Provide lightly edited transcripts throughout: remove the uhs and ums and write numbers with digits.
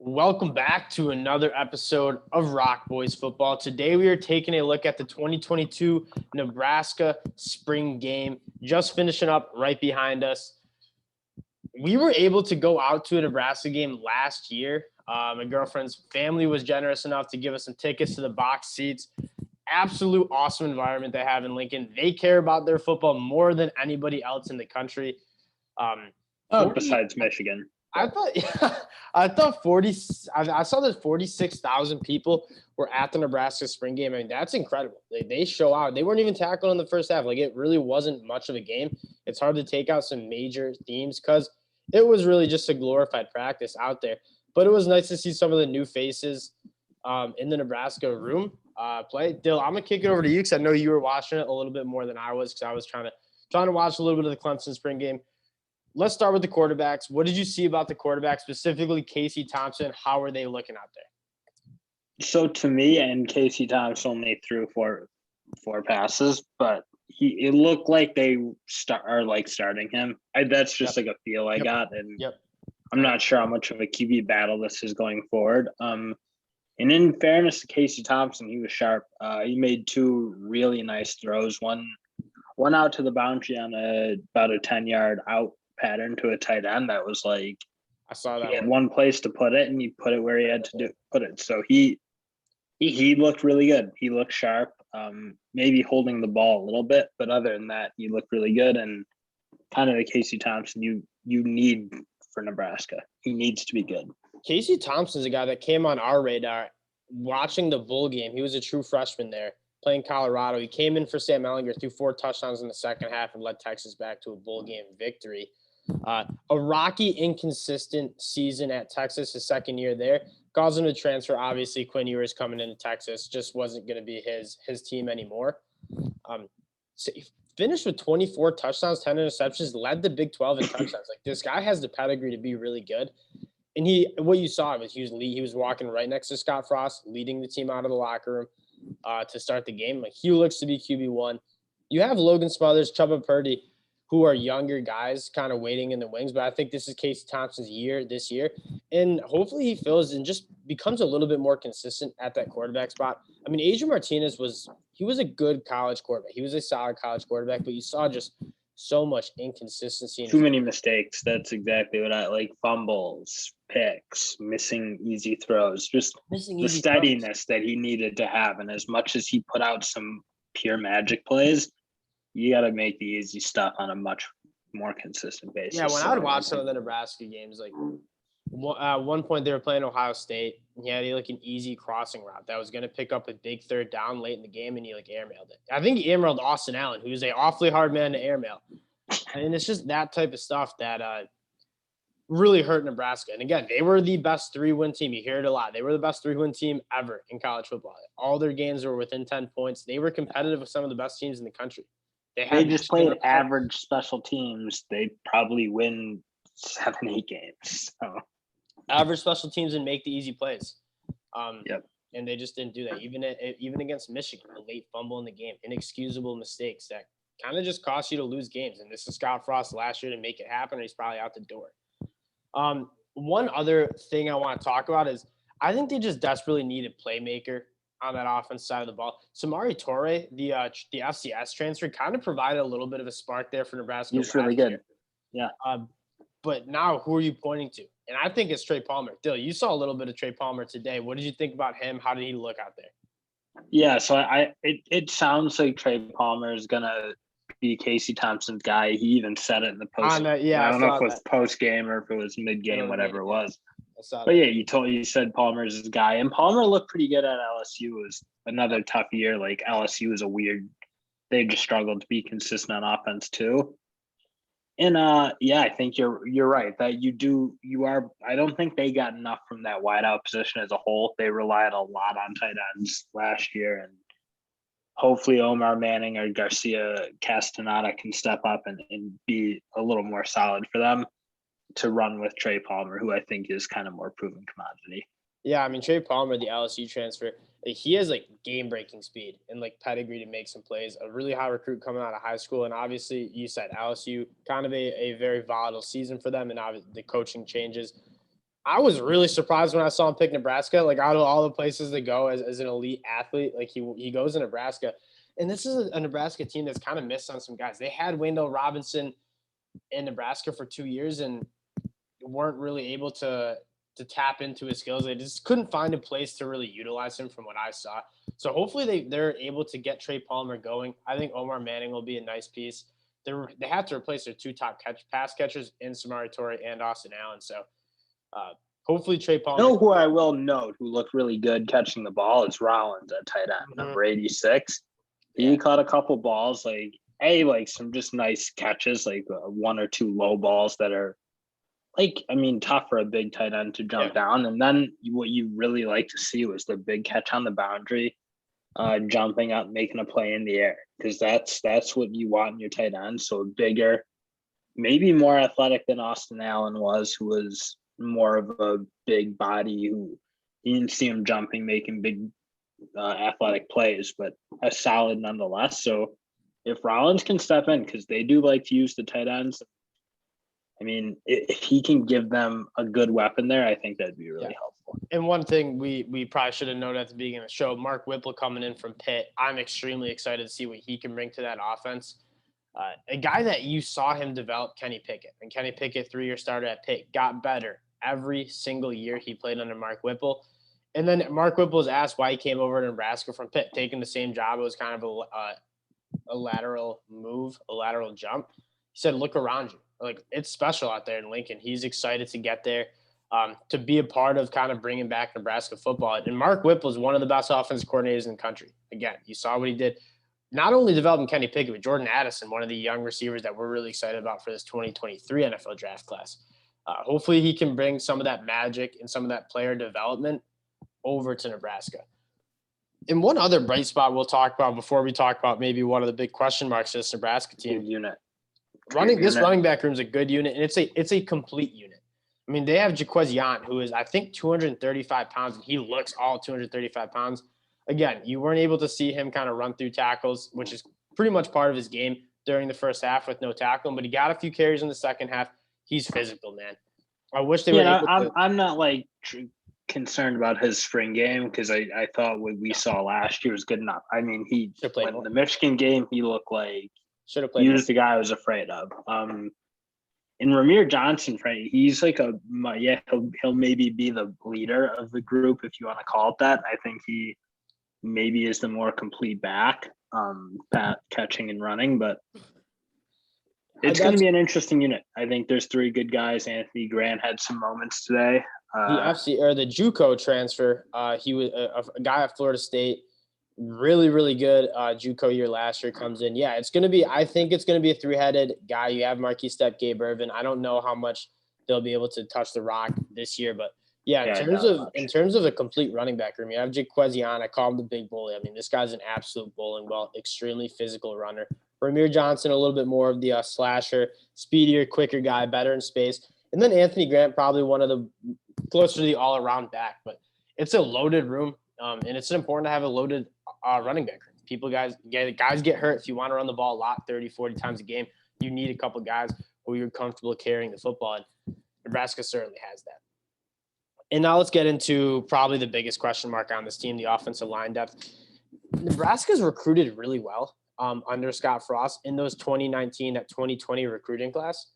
Welcome back to another episode of Rock Boys Football. Today we are taking a look at the 2022 Nebraska Spring Game, just finishing up right behind us. We were able to go out to a Nebraska game last year. My girlfriend's family was generous enough to give us some tickets to the box seats. Absolute awesome environment they have in Lincoln. They care about their football more than anybody else in the country. Besides Michigan. I thought 40. I saw that 46,000 people were at the Nebraska Spring Game. I mean, that's incredible. They show out. They weren't even tackled in the first half. Like, it really wasn't much of a game. It's hard to take out some major themes because it was really just a glorified practice out there. But it was nice to see some of the new faces in the Nebraska room play. Dill, I'm gonna kick it over to you because I know you were watching it a little bit more than I was because I was trying to watch a little bit of the Clemson Spring Game. Let's start with the quarterbacks. What did you see about the quarterbacks, specifically Casey Thompson? How are they looking out there? So to me, and Casey Thompson only threw four passes, but it looked like they are starting him. That's just like a feel I got, and I'm not sure how much of a QB battle this is going forward. And in fairness to Casey Thompson, he was sharp. He made two really nice throws. One out to the boundary on about a 10-yard out pattern to a tight end that was like, I saw that he had one place to put it and he put it where he had to put it. So he looked really good. He looked sharp, maybe holding the ball a little bit, but other than that, he looked really good and kind of the Casey Thompson you need for Nebraska. He needs to be good. Casey Thompson's a guy that came on our radar watching the bowl game. He was a true freshman there playing Colorado. He came in for Sam Ehlinger, threw 4 touchdowns in the second half and led Texas back to a bowl game victory. A rocky, inconsistent season at Texas, his second year there, caused him to transfer. Obviously, Quinn Ewers coming into Texas just wasn't going to be his team anymore. So he finished with 24 touchdowns, 10 interceptions, led the Big 12 in touchdowns. Like, this guy has the pedigree to be really good. And what you saw was he was walking right next to Scott Frost, leading the team out of the locker room to start the game. Like, he looks to be QB1. You have Logan Smothers, Chubba Purdy, who are younger guys kind of waiting in the wings. But I think this is Casey Thompson's year this year. And hopefully he fills and just becomes a little bit more consistent at that quarterback spot. I mean, Adrian Martinez was a good college quarterback. He was a solid college quarterback, but you saw just so much inconsistency. Too many mistakes. That's exactly what I like. Fumbles, picks, missing easy throws, just the steadiness that he needed to have. And as much as he put out some pure magic plays, you got to make the easy stuff on a much more consistent basis. Yeah, when I would watch some of the Nebraska games, like at one point they were playing Ohio State, and he had like an easy crossing route that was going to pick up a big third down late in the game, and he like airmailed it. I think he airmailed Austin Allen, who's an awfully hard man to airmail. And it's just that type of stuff that really hurt Nebraska. And again, they were the best 3-win team. You hear it a lot. They were the best 3-win team ever in college football. All their games were within 10 points. They were competitive with some of the best teams in the country. They just played average special teams. They probably win 7-8 games. So. Average special teams and make the easy plays. Yep. And they just didn't do that. Even against Michigan, a late fumble in the game, inexcusable mistakes that kind of just cost you to lose games. And this is Scott Frost last year to make it happen, and he's probably out the door. One other thing I want to talk about is I think they just desperately need a playmaker on that offense side of the ball. Samari Torre, the FCS transfer, kind of provided a little bit of a spark there for Nebraska. He's really good. Yeah. But now who are you pointing to? And I think it's Trey Palmer. Dill, you saw a little bit of Trey Palmer today. What did you think about him? How did he look out there? Yeah, so it sounds like Trey Palmer is gonna be Casey Thompson's guy. He even said it in the post. I don't know if it was post game or if it was mid game, whatever it was. But yeah, you said Palmer's his guy, and Palmer looked pretty good at LSU. It was another tough year. Like LSU is they just struggled to be consistent on offense too. And I think you're right that you are. I don't think they got enough from that wideout position as a whole. They relied a lot on tight ends last year, and hopefully Omar Manning or Garcia Castaneda can step up and be a little more solid for them to run with Trey Palmer, who I think is kind of more proven commodity. Yeah, I mean, Trey Palmer, the LSU transfer, he has like game-breaking speed and like pedigree to make some plays. A really high recruit coming out of high school, and obviously, you said LSU, kind of a very volatile season for them, and obviously the coaching changes. I was really surprised when I saw him pick Nebraska. Like, out of all the places to go as an elite athlete, like he goes to Nebraska. And this is a Nebraska team that's kind of missed on some guys. They had Wendell Robinson in Nebraska for 2 years and weren't really able to tap into his skills. They just couldn't find a place to really utilize him from what I saw. So hopefully they're able to get Trey Palmer going. I think Omar Manning will be a nice piece. They have to replace their two top pass catchers in Samari Torrey and Austin Allen. So hopefully Trey Palmer. You know who I will note who looked really good catching the ball is Rollins at tight end, number 86. He caught a couple balls, like some just nice catches, like one or two low balls that are tough for a big tight end to jump down. And then what you really like to see was the big catch on the boundary, jumping up, making a play in the air, because that's what you want in your tight end. So bigger, maybe more athletic than Austin Allen was, who was more of a big body, who you didn't see him jumping, making big athletic plays, but a solid nonetheless. So if Rollins can step in, because they do like to use the tight ends, I mean, if he can give them a good weapon there, I think that'd be really helpful. And one thing we probably should have known at the beginning of the show, Mark Whipple coming in from Pitt. I'm extremely excited to see what he can bring to that offense. A guy that you saw him develop, Kenny Pickett. And Kenny Pickett, 3-year starter at Pitt, got better every single year he played under Mark Whipple. And then Mark Whipple was asked why he came over to Nebraska from Pitt, taking the same job. It was kind of a lateral move, a lateral jump. He said, look around you. Like, it's special out there in Lincoln. He's excited to get there, to be a part of kind of bringing back Nebraska football. And Mark Whipple is one of the best offensive coordinators in the country. Again, you saw what he did. Not only developing Kenny Pickett, but Jordan Addison, one of the young receivers that we're really excited about for this 2023 NFL draft class. Hopefully he can bring some of that magic and some of that player development over to Nebraska. And one other bright spot we'll talk about before we talk about maybe one of the big question marks of this Nebraska team. Good unit. This running back room is a good unit, and it's a complete unit. I mean, they have Jaquez Yant, who is, I think, 235 pounds, and he looks all 235 pounds. Again, you weren't able to see him kind of run through tackles, which is pretty much part of his game during the first half with no tackling, but he got a few carries in the second half. He's physical, man. I wish they were able to. I'm not concerned about his spring game, because I thought what we saw last year was good enough. I mean, in the Michigan game, he looked like he was the guy I was afraid of. In Ramir Johnson, he's like he'll maybe be the leader of the group, if you want to call it that. I think he maybe is the more complete back, catching and running, but it's going to be an interesting unit. I think there's three good guys. Anthony Grant had some moments today. The JUCO transfer. He was a guy at Florida State. Really, really good JUCO year last year comes in. Yeah, I think it's going to be a three-headed guy. You have Marquis Stepp, Gabe Irvin. I don't know how much they'll be able to touch the rock this year, but in terms of a complete running back room, you have Jaquez Yant. I call him the big bully. I mean, this guy's an absolute bowling ball, extremely physical runner. Ramir Johnson, a little bit more of the slasher, speedier, quicker guy, better in space. And then Anthony Grant, probably one of the closer to the all-around back. But it's a loaded room, and it's important to have a loaded running back room. Guys get hurt. If you want to run the ball a lot, 30, 40 times a game, you need a couple guys who you're comfortable carrying the football. And Nebraska certainly has that. And now let's get into probably the biggest question mark on this team, the offensive line depth. Nebraska's recruited really well under Scott Frost in those 2019 at 2020 recruiting class.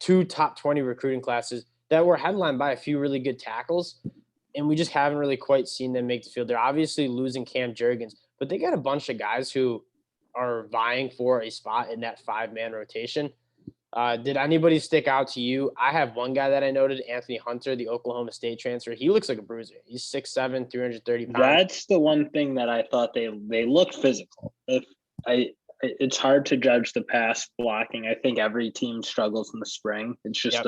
Two top 20 recruiting classes that were headlined by a few really good tackles, and we just haven't really quite seen them make the field. They're obviously losing Cam Jurgens, but they got a bunch of guys who are vying for a spot in that five-man rotation. Did anybody stick out to you? I have one guy that I noted, Anthony Hunter, the Oklahoma State transfer. He looks like a bruiser. He's 6'7", 330 pounds. That's the one thing that I thought they look physical. It's hard to judge the pass blocking. I think every team struggles in the spring. It's just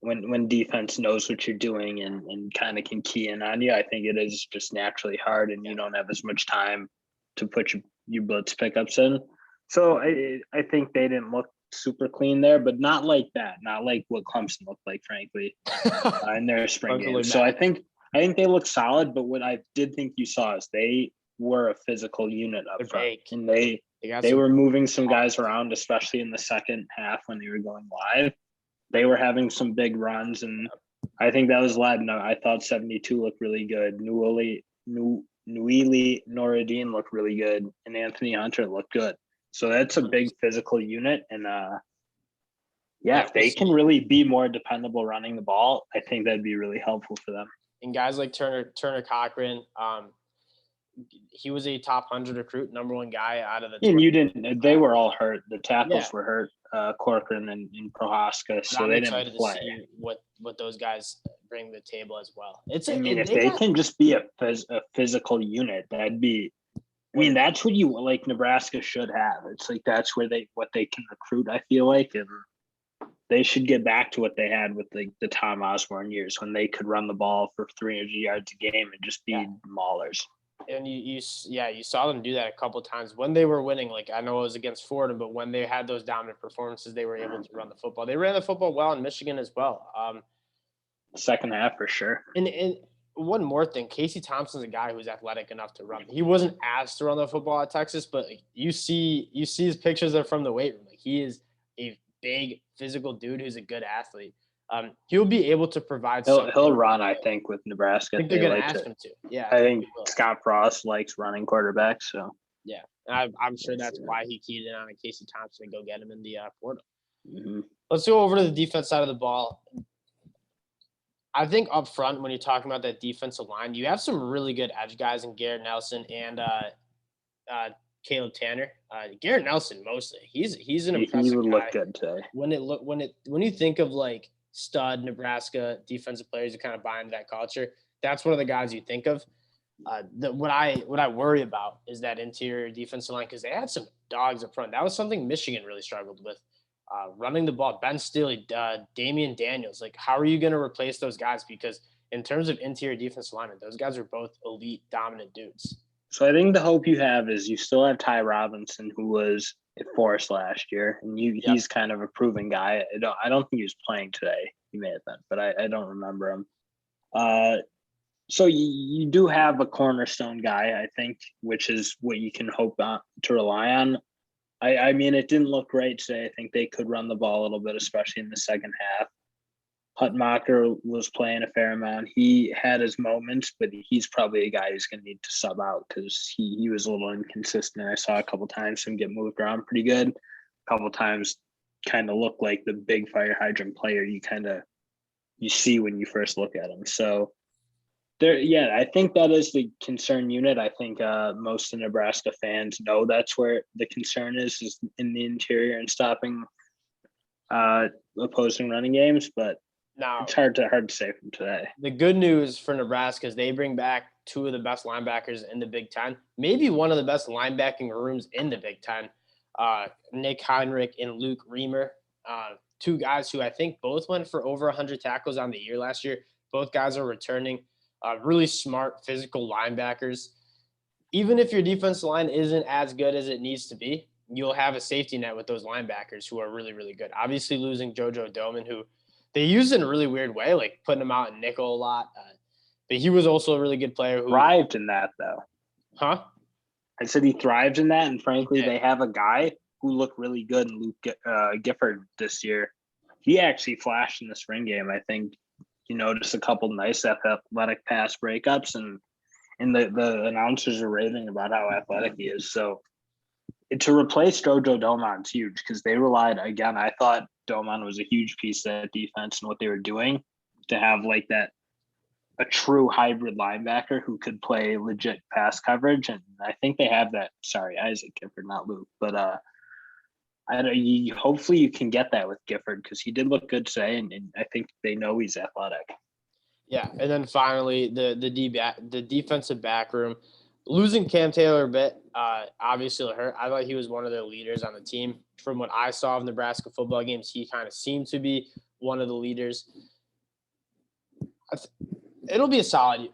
when defense knows what you're doing and kind of can key in on you, I think it is just naturally hard, and you don't have as much time to put your blitz pickups in. So I think they didn't look super clean there, but not like that. Not like what Clemson looked like, frankly, in their spring game. So I think they look solid, but what I did think you saw is they were a physical unit up front, and they were moving some guys around, especially in the second half when they were going live. They were having some big runs, and I think that was led. No, I thought 72 looked really good. Nuili Noradine looked really good, and Anthony Hunter looked good. So that's a big physical unit, and if they can really be more dependable running the ball, I think that'd be really helpful for them. And guys like Turner Cochran, he was a top 100 recruit, number one guy out of the. And you didn't. They were all hurt. The tackles were hurt. Corcoran and Prohaska, so they didn't play. To see what those guys bring to the table as well. If they can just be a physical unit, that'd be. I mean, that's what you like. Nebraska should have. It's like that's where what they can recruit. I feel like, and they should get back to what they had with the Tom Osborne years when they could run the ball for 300 yards a game and just be maulers. And you saw them do that a couple of times when they were winning. Like I know it was against Fordham, but when they had those dominant performances, they were able to run the football. They ran the football well in Michigan as well. Second half for sure. And one more thing, Casey Thompson's a guy who's athletic enough to run. He wasn't asked to run the football at Texas, but you see his pictures that are from the weight room. Like he is a big physical dude who's a good athlete. He'll be able to provide. He'll run, I think, with Nebraska. I think they're going to ask him to. Yeah, I think Scott Frost likes running quarterbacks. So yeah, I'm sure that's why he keyed in on Casey Thompson to go get him in the portal. Mm-hmm. Let's go over to the defense side of the ball. I think up front, when you're talking about that defensive line, you have some really good edge guys in Garrett Nelson and Caleb Tanner. Garrett Nelson mostly. He's an impressive he would guy. Look good today. When you think of like stud Nebraska defensive players who kind of buy into that culture, that's one of the guys you think of. What I worry about is that interior defensive line because they had some dogs up front. That was something Michigan really struggled with. Running the ball, Ben Staley, Damian Daniels. Like, how are you going to replace those guys? Because in terms of interior defense alignment, those guys are both elite, dominant dudes. So I think the hope you have is you still have Ty Robinson, who was at Forest last year, and he's kind of a proven guy. I don't think he was playing today. He may have been, but I don't remember him. So you do have a cornerstone guy, I think, which is what you can hope to rely on. I mean, it didn't look great today. I think they could run the ball a little bit, especially in the second half. Hutmacher was playing a fair amount. He had his moments, but he's probably a guy who's going to need to sub out because he was a little inconsistent. I saw a couple times him get moved around pretty good. A couple times kind of look like the big fire hydrant player you see when you first look at him. So I think that is the concern unit. I think most of the Nebraska fans know that's where the concern is in the interior and stopping opposing running games, but now it's hard to say from today. The good news for Nebraska is they bring back two of the best linebackers in the Big Ten, maybe one of the best linebacking rooms in the Big Ten. Nick Heinrich and Luke Reamer, two guys who I think both went for over 100 tackles on the year last year. Both guys are returning. Really smart physical linebackers. Even if your defensive line isn't as good as it needs to be, you'll have a safety net with those linebackers who are really, really good. Obviously losing JoJo Doman, who they used in a really weird way, like putting him out in nickel a lot. But he was also a really good player who thrived in that, though. Huh? I said he thrived in that, and frankly, they have a guy who looked really good in Luke Gifford this year. He actually flashed in the spring game, I think. You notice a couple nice athletic pass breakups, and the announcers are raving about how athletic he is. So to replace JoJo Doman is huge because they relied, again, I thought Doman was a huge piece of that defense and what they were doing to have like that, a true hybrid linebacker who could play legit pass coverage. And I think they have that. Sorry, Isaac Gifford, not Luke, but hopefully you can get that with Gifford because he did look good today, and I think they know he's athletic. Yeah, and then finally the defensive back room, losing Cam Taylor a bit, obviously hurt. I thought he was one of the leaders on the team. From what I saw of Nebraska football games, he kind of seemed to be one of the leaders. It'll be a solid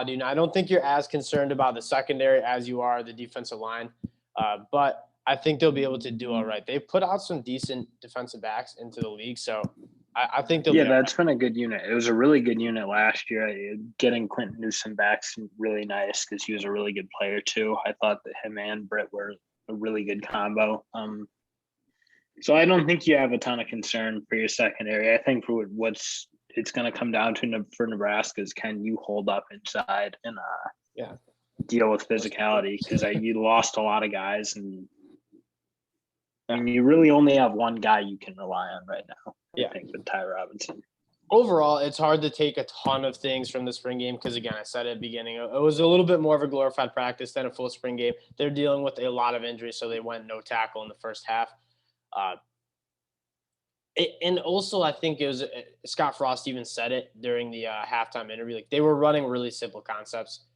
unit. I don't think you're as concerned about the secondary as you are the defensive line, but I think they'll be able to do all right. They've put out some decent defensive backs into the league, so I think they'll be all right. That's been a good unit. It was a really good unit last year. Getting Quentin Newsome back's really nice because he was a really good player too. I thought that him and Britt were a really good combo. So I don't think you have a ton of concern for your secondary. I think for what's it's going to come down to for Nebraska is, can you hold up inside and deal with physicality? Because you lost a lot of guys, and I mean, you really only have one guy you can rely on right now. I think with Ty Robinson. Overall, it's hard to take a ton of things from the spring game because, again, I said at the beginning, it was a little bit more of a glorified practice than a full spring game. They're dealing with a lot of injuries, so they went no tackle in the first half. And also, I think it was Scott Frost even said it during the halftime interview. Like, they were running really simple concepts.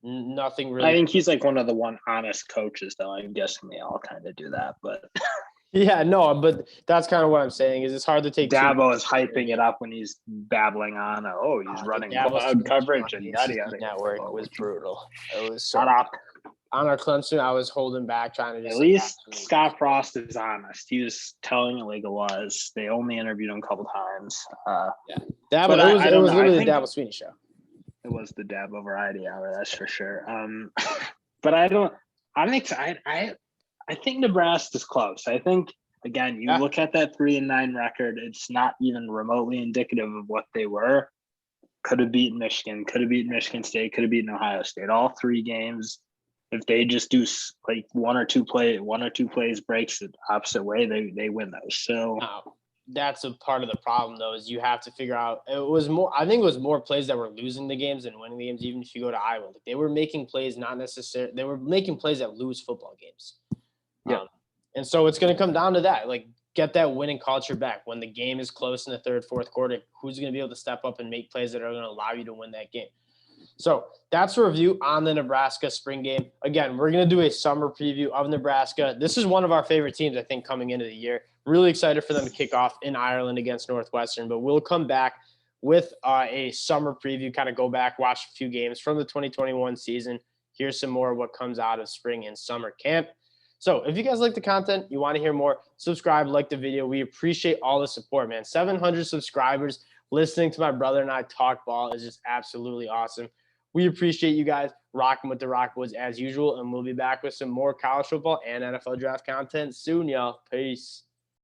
Nothing really. I think he's like one of the honest coaches, though. I'm guessing they all kind of do that, but yeah, no, but that's kind of what I'm saying is it's hard to take. Dabo is hyping it up when he's babbling on. He's running cloud coverage and yada yada. Network was brutal. It was so shut up. On our Clemson, I was holding back, trying to just. At least Scott Frost is honest. He was telling it like it was. They only interviewed him a couple times. But it was literally the Dabo Sweeney show. It was the Dabo variety hour, that's for sure. But I'm excited. I think Nebraska's close. I think, again, you look at that 3-9 record, it's not even remotely indicative of what they were. Could have beaten Michigan, could have beaten Michigan State, could have beaten Ohio State. All 3 games, if they just do like one or two plays breaks the opposite way, they win those. So that's a part of the problem, though, is you have to figure out. I think it was more plays that were losing the games than winning the games. Even if you go to Iowa, like, they were making plays, not necessarily. They were making plays that lose football games. Yeah. And so it's going to come down to that. Like, get that winning culture back. When the game is close in the third, fourth quarter, who's going to be able to step up and make plays that are going to allow you to win that game? So that's a review on the Nebraska spring game. Again, we're going to do a summer preview of Nebraska. This is one of our favorite teams, I think, coming into the year. Really excited for them to kick off in Ireland against Northwestern. But we'll come back with a summer preview, kind of go back, watch a few games from the 2021 season. Here's some more of what comes out of spring and summer camp. So if you guys like the content, you want to hear more, subscribe, like the video. We appreciate all the support, man. 700 subscribers. Listening to my brother and I talk ball is just absolutely awesome. We appreciate you guys rocking with the Rockwoods as usual, and we'll be back with some more college football and NFL draft content soon, y'all. Peace.